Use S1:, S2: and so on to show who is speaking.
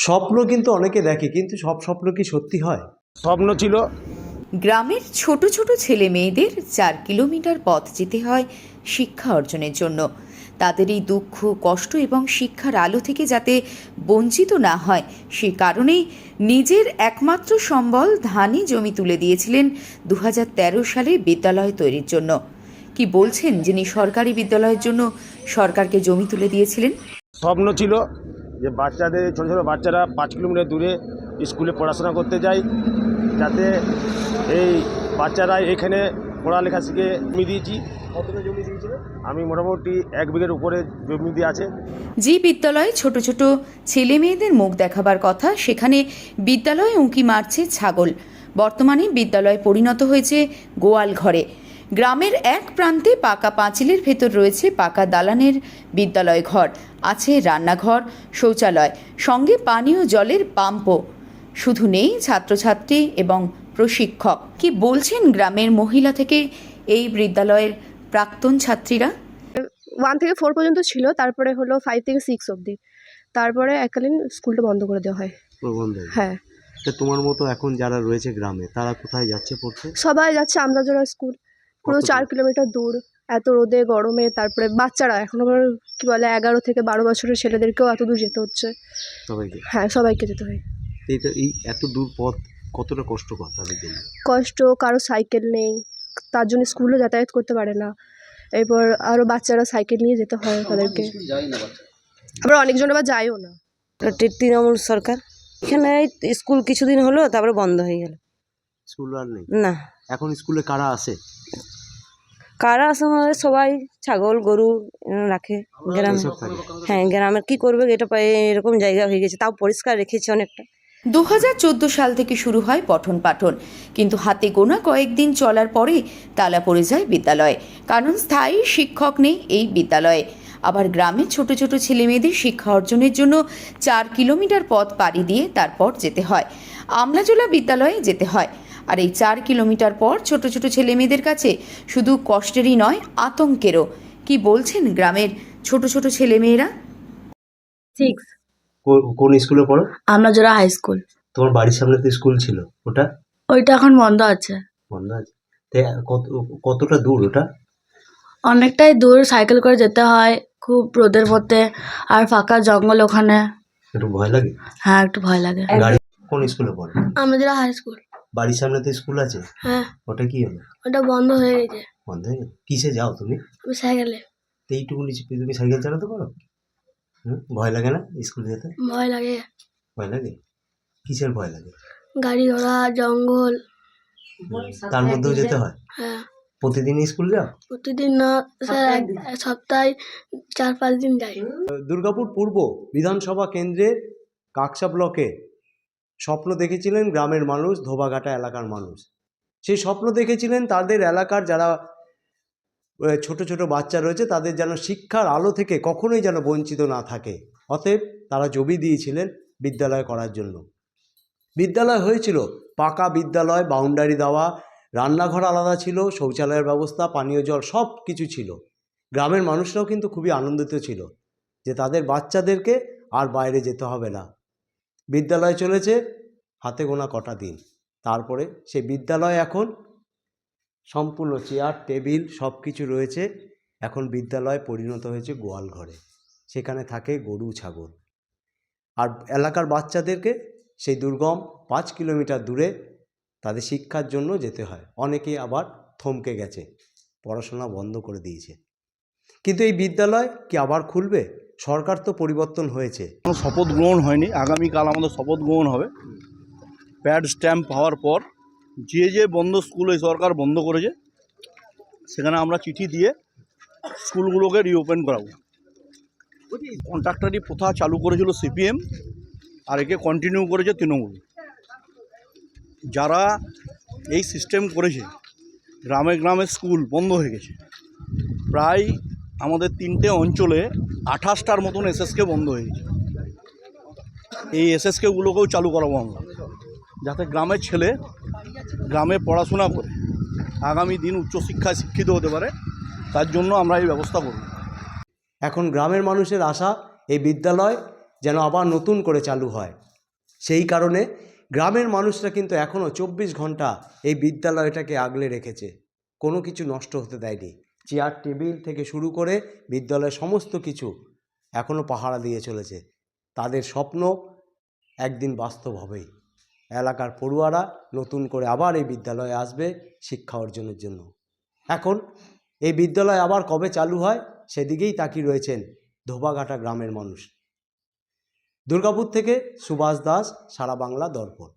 S1: স্বপ্ন কিন্তু অনেকে দেখে, কিন্তু সব স্বপ্ন কি সত্যি হয়? স্বপ্ন ছিল
S2: গ্রামের ছোট ছোট ছেলে মেয়েদের 4 কিলোমিটার পথ যেতে হয় শিক্ষা অর্জনের জন্য। তাদের এই দুঃখ, কষ্ট এবং শিক্ষার আলো থেকে যাতে বঞ্চিত না হয় সে কারণেই নিজের একমাত্র সম্বল ধানি জমি তুলে দিয়েছিলেন 2013 সালে বিদ্যালয় তৈরির জন্য। কি বলছেন যিনি সরকারি বিদ্যালয়ের জন্য সরকারকে জমি তুলে দিয়েছিলেন?
S1: স্বপ্ন ছিল যে বাচ্চাদের, ছোটো ছোটো বাচ্চারা 5 কিলোমিটার দূরে স্কুলে পড়াশোনা করতে যায়, যাতে এই বাচ্চারা এখানে পড়ালেখা শিখে জমি দিয়েছি। কতটা জমি দিয়েছিল? আমি মোটামুটি 1 বিঘের উপরে জমি দিয়ে আছে।
S2: যে বিদ্যালয়ে ছোট ছোট ছেলে মেয়েদের মুখ দেখাবার কথা, সেখানে বিদ্যালয়ে উঁকি মারছে ছাগল। বর্তমানে বিদ্যালয় পরিণত হয়েছে গোয়াল ঘরে। গ্রামের এক প্রান্তে পাকা পাঁচিলের ভেতর রয়েছে পাকা দালানের বিদ্যালয় ঘর, আছে রান্নাঘর, শৌচালয়, সঙ্গে পানীয় জলের পাম্পও। শুধু নেই ছাত্রছাত্রী এবং প্রশিক্ষক। কি বলছেন গ্রামের মহিলা থেকে এই বিদ্যালয়ের প্রাক্তন ছাত্রীরা?
S3: 1 থেকে 4 পর্যন্ত ছিল, তারপরে হলো 5 থেকে 6 অবধি। তারপরে এককালীন স্কুলটা বন্ধ করে দেওয়া হয়। হ্যাঁ।
S1: তো তোমার মতো এখন যারা রয়েছে গ্রামে, তারা কোথায় যাচ্ছে পড়তে?
S3: সবাই যাচ্ছে আমদাজোড়া স্কুল, পুরো 4 কিলোমিটার দূর, এত রোদে গরমে। তারপরে বাচ্চারা এখন আবার কি বলে 11 থেকে 12 বছরের ছেলেদেরকেও এত দূর যেতে হচ্ছে।
S1: সবাইকে?
S3: হ্যাঁ, সবাইকে যেতে হয়।
S1: এই এত দূর পথ কতটা কষ্টকর তাদের জন্য?
S3: কষ্ট, কারো সাইকেল নেই, তার জন্য স্কুলে যাতায়াত করতে পারে না। এরপর আরও বাচ্চারা সাইকেল নিয়ে যেতে হয় তাদেরকে। আবার অনেকজন আবার যায়ও না।
S4: তৃণমূল সরকার এখানে স্কুল কিছুদিন হলো, তারপরে বন্ধ হয়ে গেল।
S1: স্কুল আর নেই
S4: না।
S1: এখন স্কুলে কারা আসে?
S4: কারা সময় সবাই ছাগল গরু রাখে গ্রামে। হ্যাঁ, গ্রামের কি করবে, এটা এরকম জায়গা হয়ে গেছে, তাও পরিষ্কার রেখেছে অনেকটা।
S2: 2014 সাল থেকে শুরু হয় পঠন পাঠন, কিন্তু হাতে গোনা কয়েকদিন চলার পরে তালা পড়ে যায় বিদ্যালয়ে, কারণ স্থায়ী শিক্ষক নেই এই বিদ্যালয়ে। আবার গ্রামের ছোট ছোট ছেলেমেয়েদের শিক্ষা অর্জনের জন্য 4 কিলোমিটার পথ পাড়ি দিয়ে তারপর যেতে হয় আমলাজোলা বিদ্যালয়ে যেতে হয়। আর এই 4 কিলোমিটার পর ছোট ছোট ছেলেমেয়েদের কাছে শুধু কষ্টেরই নয়, আতঙ্কেরও। কি বলছেন গ্রামের ছোট ছোট ছেলেমেয়েরা?
S5: 6
S1: কোন স্কুলে পড়ো?
S5: Amlajora high school.
S1: তোমার বাড়ির সামনে তো স্কুল ছিল, ওটা
S5: ওইটা এখন বন্ধ আছে।
S1: বন্ধ আছে? কতটা দূর ওটা?
S5: অনেকটাই দূর, সাইকেল করে যেতে হয় খুব রোদের মধ্যে, আর ফাঁকা জঙ্গল ওখানে।
S1: একটু ভয় লাগে?
S5: হ্যাঁ, একটু ভয় লাগে।
S1: কোন স্কুলে পড়ো?
S5: Amlajora high school.
S1: বাড়ির সামনে তো স্কুল আছে।
S5: হ্যাঁ,
S1: ওটা কি হলো?
S5: ওটা বন্ধ হয়ে গেছে।
S1: বন্ধ হয়ে গেল? কিসে যাও তুমি?
S5: আমি সাইকেলে।
S1: তো এইটুকু নিচে তুমি সাইকেল চালাতে পারো? ভয় লাগে না স্কুলে যেতে?
S5: ভয় লাগে।
S1: ভয় লাগে? কিসের ভয় লাগে?
S5: গাড়ি ঘোড়া, জঙ্গল।
S1: তার মধ্যেও যেতে হয়?
S5: হ্যাঁ।
S1: প্রতিদিন স্কুল যাও?
S5: প্রতিদিন না স্যার, সপ্তাহে 4-5 দিন যাই।
S1: দুর্গাপুর পূর্ব বিধানসভা কেন্দ্রের কাকসা ব্লকে স্বপ্ন দেখেছিলেন গ্রামের মানুষ, ধোবাঘাটা এলাকার মানুষ। সেই স্বপ্ন দেখেছিলেন তাদের এলাকার যারা ছোট ছোট বাচ্চা রয়েছে, তাদের যেন শিক্ষার আলো থেকে কখনোই যেন বঞ্চিত না থাকে। অতএব তারা জমি দিয়েছিলেন বিদ্যালয় করার জন্য। বিদ্যালয় হয়েছিল পাকা বিদ্যালয়, বাউন্ডারি দেওয়া, রান্নাঘর আলাদা ছিল, শৌচালয়ের ব্যবস্থা, পানীয় জল সব কিছু ছিল। গ্রামের মানুষরাও কিন্তু খুবই আনন্দিত ছিল যে তাদের বাচ্চাদেরকে আর বাইরে যেতে হবে না। বিদ্যালয় চলেছে হাতে গোনা কটা দিন, তারপরে সেই বিদ্যালয় এখন সম্পূর্ণ চেয়ার টেবিল সব কিছু রয়েছে। এখন বিদ্যালয় পরিণত হয়েছে গোয়াল ঘরে, সেখানে থাকে গরু ছাগল। আর এলাকার বাচ্চাদেরকে সেই দুর্গম 5 কিলোমিটার দূরে তাদের শিক্ষার জন্য যেতে হয়। অনেকেই আবার থমকে গেছে, পড়াশোনা বন্ধ করে দিয়েছে। কিন্তু এই বিদ্যালয় কি আবার খুলবে? সরকার তো পরিবর্তন হয়েছে,
S6: শপথ গ্রহণ হয়নি। আগামীকাল আমাদের শপথ গ্রহণ হবে। প্যাড স্ট্যাম্প পাওয়ার পর যে বন্ধ স্কুল এই সরকার বন্ধ করেছে, সেখানে আমরা চিঠি দিয়ে স্কুলগুলোকে রিওপেন করাবো। কন্ট্রাক্টারি প্রথা চালু করেছিল সিপিএম, আর একে কন্টিনিউ করেছে তৃণমূল। যারা এই সিস্টেম করেছে, গ্রামে গ্রামে স্কুল বন্ধ হয়ে গেছে। প্রায় আমাদের 3টে অঞ্চলে 28টার মতন এসএসকে বন্ধ হয়ে গেছে। এই এসএসকেগুলোকেও চালু করাবো আমরা, যাতে গ্রামের ছেলে গ্রামে পড়াশোনা করে আগামী দিন উচ্চশিক্ষায় শিক্ষিত হতে পারে। তার জন্য আমরা এই ব্যবস্থা করব।
S1: এখন গ্রামের মানুষের আশা এই বিদ্যালয় যেন আবার নতুন করে চালু হয়। সেই কারণে গ্রামের মানুষরা কিন্তু এখনও 24 ঘন্টা এই বিদ্যালয়টাকে আগলে রেখেছে, কোনো কিছু নষ্ট হতে দেয়নি। চেয়ার টেবিল থেকে শুরু করে বিদ্যালয়ের সমস্ত কিছু এখনও পাহারা দিয়ে চলেছে। তাদের স্বপ্ন একদিন বাস্তব হবেই। এলাকার পড়ুয়ারা নতুন করে আবার এই বিদ্যালয়ে আসবে শিক্ষা অর্জনের জন্য। এখন এই বিদ্যালয় আবার কবে চালু হয় সেদিকেই তাকিয়ে রয়েছেন ধোবাঘাটা গ্রামের মানুষ। দুর্গাপুর থেকে সুভাষ দাস, সারা বাংলা দর্পণ।